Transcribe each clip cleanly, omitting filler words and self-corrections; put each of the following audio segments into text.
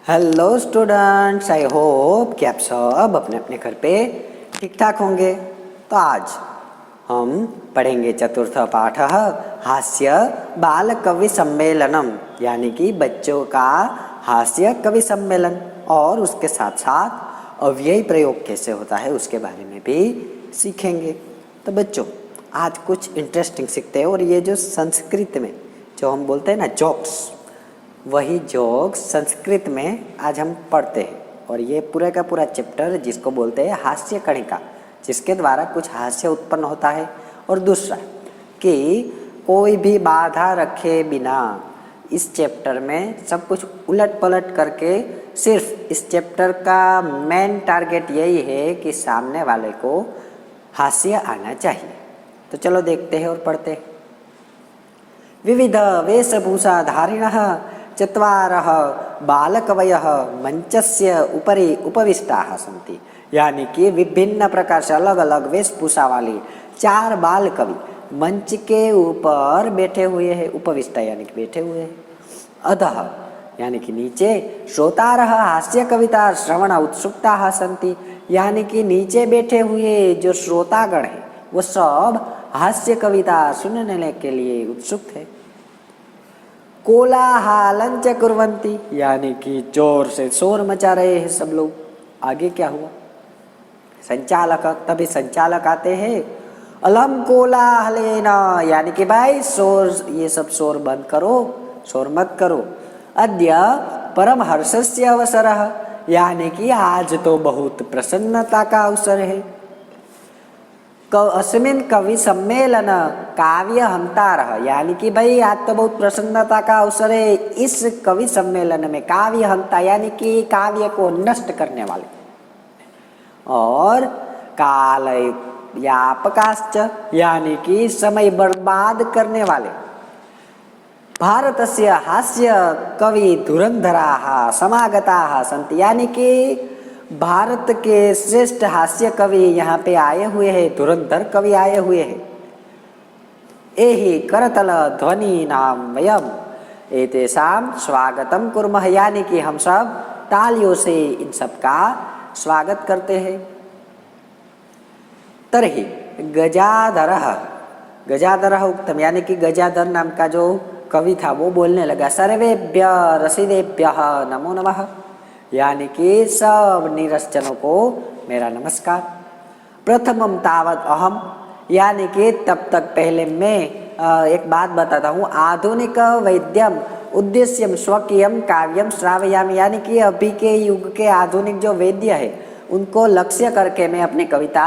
Hello students, I hope कि आप सब अपने अपने घर पे ठीक ठाक होंगे। तो आज हम पढ़ेंगे चतुर्थ पाठ हास्य बाल कवि सम्मेलनम, यानी कि बच्चों का हास्य कवि सम्मेलन, और उसके साथ साथ अव्ययी प्रयोग कैसे होता है उसके बारे में भी सीखेंगे। तो बच्चों आज कुछ इंटरेस्टिंग सीखते हैं, और ये जो संस्कृत में जो हम बोलते हैं ना जोक्स, वही जोक्स संस्कृत में आज हम पढ़ते हैं। और ये पूरा का पूरा चैप्टर जिसको बोलते हैं हास्य कणिका, जिसके द्वारा कुछ हास्य उत्पन्न होता है। और दूसरा कि कोई भी बाधा रखे बिना इस चैप्टर में सब कुछ उलट पलट करके, सिर्फ इस चैप्टर का मेन टारगेट यही है कि सामने वाले को हास्य आना चाहिए। तो चलो देखते हैं और पढ़ते हैं। विविध वेशभूषाधारिणः चत्वारः बालकवयः मंचस्य उपरि उपविष्टाः सन्ति, यानी कि विभिन्न प्रकार से अलग अलग वेशभूषा वाले 4 बाल कवि मंच के ऊपर बैठे हुए हैं। उपविष्टा यानी कि बैठे हुए हैं। अधः यानी कि नीचे श्रोतारः हास्य कविता श्रवण उत्सुकताः सन्ति, यानी कि नीचे बैठे हुए जो श्रोतागण हैं वो सब हास्य कविता सुनने के लिए उत्सुक थे। कोलाहलंच कुर्वन्ति, यानी कि जोर से शोर मचा रहे हैं सब लोग। आगे क्या हुआ? संचालक, तभी संचालक आते हैं। अलम कोलाहलेन, यानी कि भाई शोर, ये सब शोर बंद करो, शोर मत करो। अद्य परम हर्षस्य अवसरः, यानी कि आज तो बहुत प्रसन्नता का अवसर है। अस्मिन् कवि सम्मेलन काव्य हंतारः, यानी कि भाई आज तो बहुत प्रसन्नता का अवसर है। इस कवि सम्मेलन में काव्य हंता यानी कि काव्य को नष्ट करने वाले, और काल यापकाश्च, यानी कि समय बर्बाद करने वाले, भारतस्य हास्य कवि धुरंधराः समागताः सन्ति, यानी कि भारत के श्रेष्ठ हास्य कवि यहाँ पे आए हुए हैं, धुरंधर कवि आए हुए हैं। एहि करतल ध्वनि नाम वयम एतेषाम स्वागतम कुर्मः, यानी कि हम सब तालियों से इन सब का स्वागत करते हैं। तर्हि गजाधरः, गजाधरः उक्तम, यानी कि गजाधर नाम का जो कवि था वो बोलने लगा। सर्वेभ्य रसिदेभ्यः नमो नमः, यानी कि सब नीरसजनों को मेरा नमस्कार। प्रथमम तावत अहम, यानी कि तब तक पहले मैं एक बात बताता हूँ। आधुनिक वैद्यम उद्देश्यम स्वकीयम काव्यम श्रावयामि, यानी कि अभी के युग के आधुनिक जो वैद्य है उनको लक्ष्य करके मैं अपनी कविता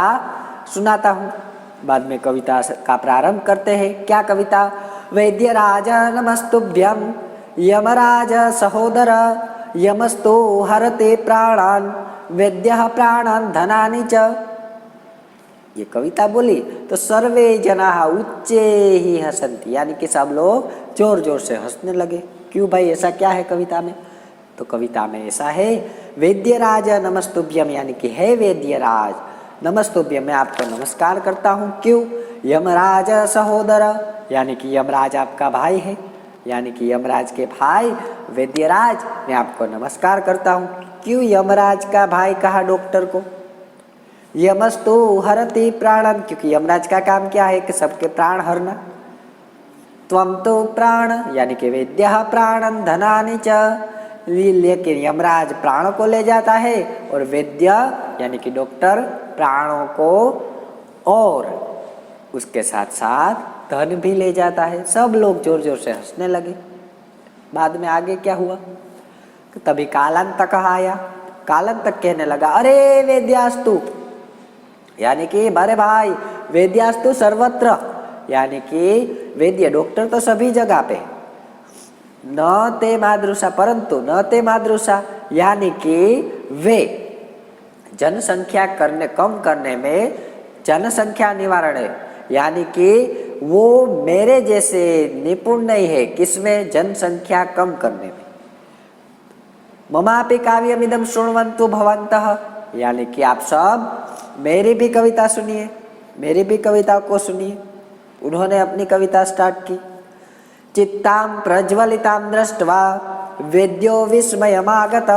सुनाता हूँ। बाद में कविता का प्रारंभ करते हैं। क्या कविता? वैद्यराज नमस्तुभ्यम यमराज सहोदर यमस्तु हरते प्राणान वैद्यः प्राणान धनानि च। ये कविता बोली तो सर्वे जनाः उच्चे ही हसन्ति, यानी कि सब लोग जोर जोर से हंसने लगे। क्यों भाई, ऐसा क्या है कविता में? तो कविता में ऐसा है, वैद्यराज नमस्तुभ्यम, यानी कि हे वैद्यराज नमस्तुभ्यम, मैं आपको नमस्कार करता हूँ। क्यों? यमराज सहोदर, यानी कि यमराज आपका भाई है, यानी कि यमराज के भाई वैद्यराज, मैं आपको नमस्कार करता हूँ। क्यों यमराज का भाई कहा डॉक्टर को? यमस्तु हरति प्राणन, क्योंकि यमराज का काम क्या है कि सबके प्राण हरना। त्वं तो प्राण, यानी कि वैद्यः प्राणन धनानि च, लेकिन यमराज प्राणों को ले जाता है और वैद्य यानी कि डॉक्टर प्राणों को और उसके साथ साथ धन भी ले जाता है। सब लोग जोर जोर से हंसने लगे। बाद में आगे क्या हुआ? तभी कालांतक आया। कालांतक कहने लगा, अरे वेद्यास्तु, यानी कि अरे भाई वेद्यास्तु सर्वत्र, यानी कि वैद्य डॉक्टर तो सभी जगह पे। न ते मादृशा, परंतु न ते मादृशा, यानी कि वे जनसंख्या कम करने में, जनसंख्या निवारण है, यानी कि वो मेरे जैसे निपुण नहीं है। किसमें? जनसंख्या कम करने में। ममापि काव्यमिदं शृण्वन्तु भवन्तः, यानी कि आप सब मेरी भी कविता सुनिए, मेरी भी कविता को सुनिए। उन्होंने अपनी कविता स्टार्ट की। चित्तां प्रज्वलितां दृष्ट्वा वेद्यो विस्मयमागत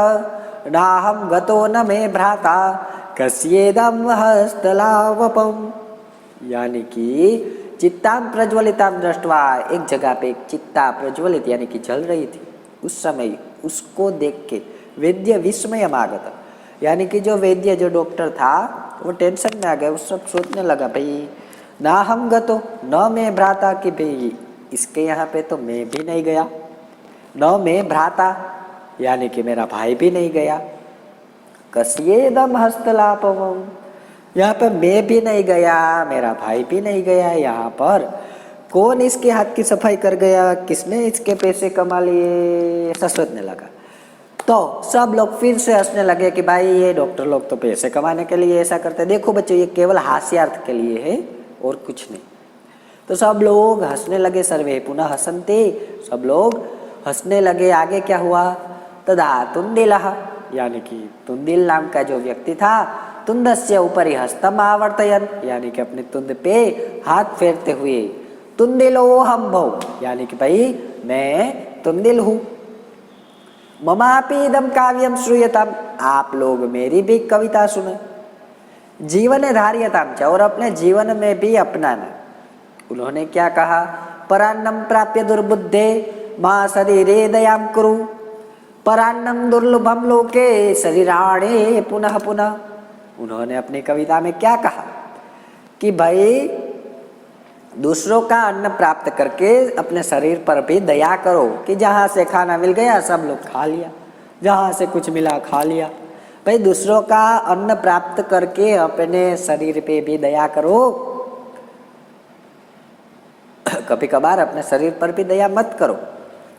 नाहम गतो न मे भ्राता कस्येदम हस्तलावपम। यानी कि चित्ताम प्रज्वलिताम दृष्टवा, एक जगह पे एक चित्ता प्रज्वलित यानी कि जल रही थी, उस समय उसको देख के वैद्य विस्मयमागत, यानी कि जो वैद्य जो डॉक्टर था वो टेंशन में आ गया। उस सब सोचने लगा भाई ना हम गतो न मैं भ्राता, कि भाई इसके यहाँ पे तो मैं भी नहीं गया, न मैं भ्राता यानी कि मेरा भाई भी नहीं गया, कस्येदम हस्तलापम, यहाँ पर मैं भी नहीं गया, मेरा भाई भी नहीं गया, यहाँ पर कौन इसके हाथ की सफाई कर गया, किसने इसके पैसे कमा लिए, ऐसा सोचने लगा। तो सब लोग फिर से हंसने लगे कि भाई ये डॉक्टर लोग तो पैसे कमाने के लिए ऐसा करते, देखो बच्चों ये केवल हास्यार्थ के लिए है और कुछ नहीं। तो सब लोग हंसने लगे, सर्वे पुनः हसन्ते, सब लोग हंसने लगे। आगे क्या हुआ, तदा तुंदिलः, यानी कि तुंदिल नाम का जो व्यक्ति था, तुंदस्य ऊपरी हस्तम आवर्तयन, यानी कि अपने तुंद पे हाथ फेरते हुए, तुंदिलो हम भव, यानी कि भाई मैं तुंदिल हूँ, ममापि इदम काव्यम श्रूयताम, आप लोग मेरी भी कविता सुने, जीवन धार्यताम च, और अपने जीवन में भी अपनाना। उन्होंने क्या कहा, परान्नम प्राप्य दुर्बुद्धे मां शरीरे दयाम कुरु, परान्नम दुर्लभम लोके शरीराणे पुनः पुनः। उन्होंने अपनी कविता में क्या कहा कि भाई दूसरों का अन्न प्राप्त करके अपने शरीर पर भी दया करो, कि जहाँ से खाना मिल गया सब लोग खा लिया, जहाँ से कुछ मिला खा लिया। भाई दूसरों का अन्न प्राप्त करके अपने शरीर पे भी दया करो, कभी कभार अपने शरीर पर भी दया मत करो,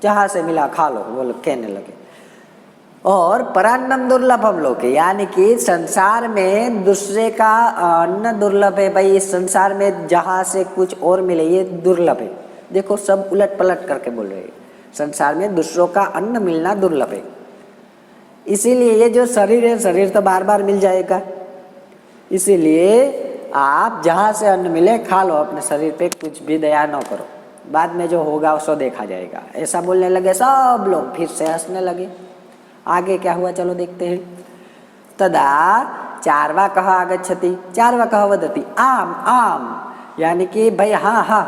जहाँ से मिला खा लो, वो लोग कहने लगे। और परान्नम दुर्लभम लोके, यानी कि संसार में दूसरे का अन्न दुर्लभ है। भाई इस संसार में जहाँ से कुछ और मिले ये दुर्लभ है। देखो सब उलट पलट करके बोल रहे हैं, संसार में दूसरों का अन्न मिलना दुर्लभ है। इसीलिए ये जो शरीर है, शरीर तो बार बार मिल जाएगा, इसीलिए आप जहाँ से अन्न मिले खा लो, अपने शरीर पे कुछ भी दया न करो, बाद में जो होगा उसको देखा जाएगा। ऐसा बोलने लगे, सब लोग फिर से हंसने लगे। आगे क्या हुआ चलो देखते हैं। तदा चार्वाकः आगच्छति, चार्वाकः वदति आम आम, यानी कि भाई हाँ हाँ,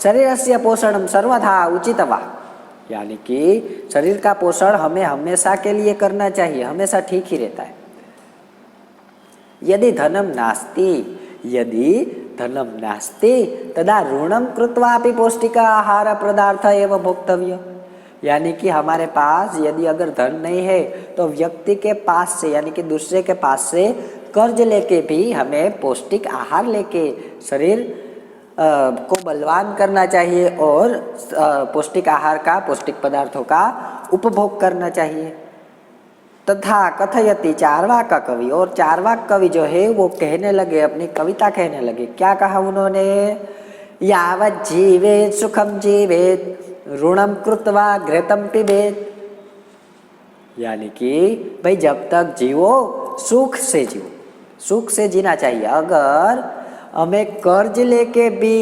शरीरस्य पोषणम सर्वथा उचितवा, यानी कि शरीर का पोषण हमें हमेशा के लिए करना चाहिए, हमेशा ठीक ही रहता है। यदि धनम नास्ति, यदि धनम नास्ति तदा ऋणम कृत्वापि पौष्टिक आहार पदार्थ एवं भोक्तव्य, यानी कि हमारे पास यदि अगर धन नहीं है तो व्यक्ति के पास से, यानी कि दूसरे के पास से कर्ज लेके भी हमें पौष्टिक आहार लेके शरीर को बलवान करना चाहिए और पौष्टिक आहार का, पौष्टिक पदार्थों का उपभोग करना चाहिए। तथा कथयति चार्वाक कवि, और चार्वाक कवि जो है वो कहने लगे, अपनी कविता कहने लगे। क्या कहा उन्होंने, यावत् जीवेत् सुखम जीवेत् ऋणम कृत्वा घृतम पिबेत, यानी कि भाई जब तक जीवो सुख से जियो, सुख से जीना चाहिए। अगर हमें कर्ज लेके भी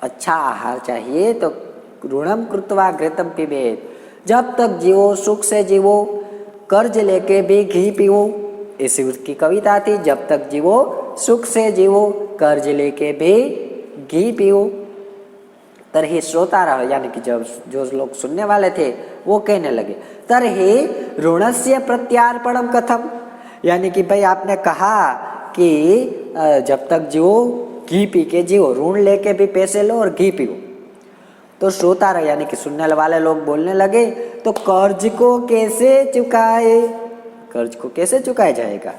अच्छा आहार चाहिए तो ऋणम कृत्वा घृतम पिबेत, जब तक जीवो सुख से जीवो, कर्ज लेके भी घी पियो, ऐसी उसकी कविता थी। जब तक जीवो सुख से जीवो, कर्ज लेके भी घी पियो। तरही श्रोता रहो, यानी कि जब जो लोग सुनने वाले थे वो कहने लगे, तरही ऋणस्य प्रत्यार्पणम कथम, यानी कि भाई आपने कहा कि जब तक जियो घी पी के जियो, ऋण लेके भी पैसे लो और घी पियो। तो श्रोता रहे, यानी कि सुनने वाले लोग बोलने लगे, तो कर्ज को कैसे चुकाए, कर्ज को कैसे चुकाया जाएगा।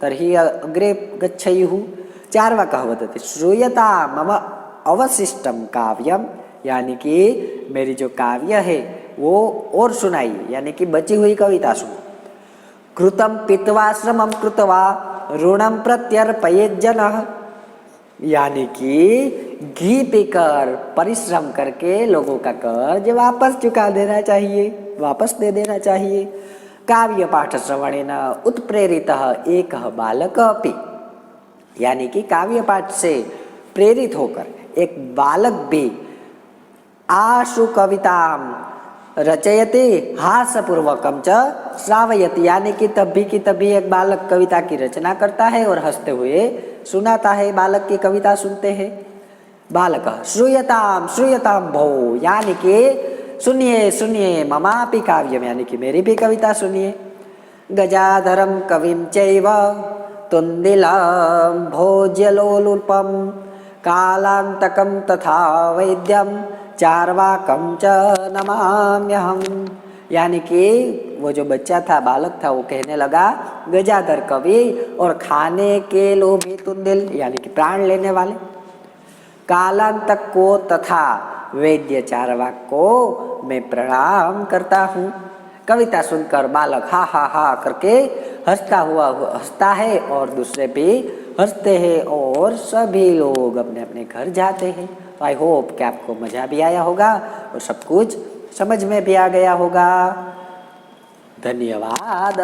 तरही अग्रे गच्छेयुः चार्वाकः वदति श्रूयता मम अवशिष्टम काव्यम, यानी कि मेरी जो काव्य है वो और सुनाइए, यानी कि बची हुई कविता सुनो। कृतम पीत्वा श्रमम कृत्वा ऋणम प्रत्यर्पयेत् जनः, यानी कि घी पीकर परिश्रम करके लोगों का कर्ज वापस चुका देना चाहिए, वापस दे देना चाहिए। काव्य पाठ श्रवणेन उत्प्रेरितः एकः बालकः अपि, यानी कि काव्य पाठ से प्रेरित होकर एक बालक भी आशु कविताम रचयति हास्यपूर्वकम च श्रावयति, यानी कि तभी की तभी एक बालक कविता की रचना करता है और हंसते हुए सुनाता है। बालक की कविता सुनते हैं। बालक श्रूयताम श्रूयताम भो, यानी कि सुनिए सुनिए ममापि काव्यम, यानी कि मेरी भी कविता सुनिए। गजाधरम कविम चैव तुंदिलं भोज्यलोलुपम कालांतकम तथा वैद्यम चार्वाकम च नमाम्यहम, यानी कि वो जो बच्चा था, बालक था, वो कहने लगा गजाधर कवि और खाने के लोभी तुंदिल, यानी कि प्राण लेने वाले, कालांतक को तथा वैद्य चार्वाक को मैं प्रणाम करता हूँ। कविता सुनकर बालक हा हा हा करके हंसता है और दूसरे भी हंसते हैं और सभी लोग अपने अपने घर जाते हैं। तो आई होप कि आपको मज़ा भी आया होगा और सब कुछ समझ में भी आ गया होगा। धन्यवाद।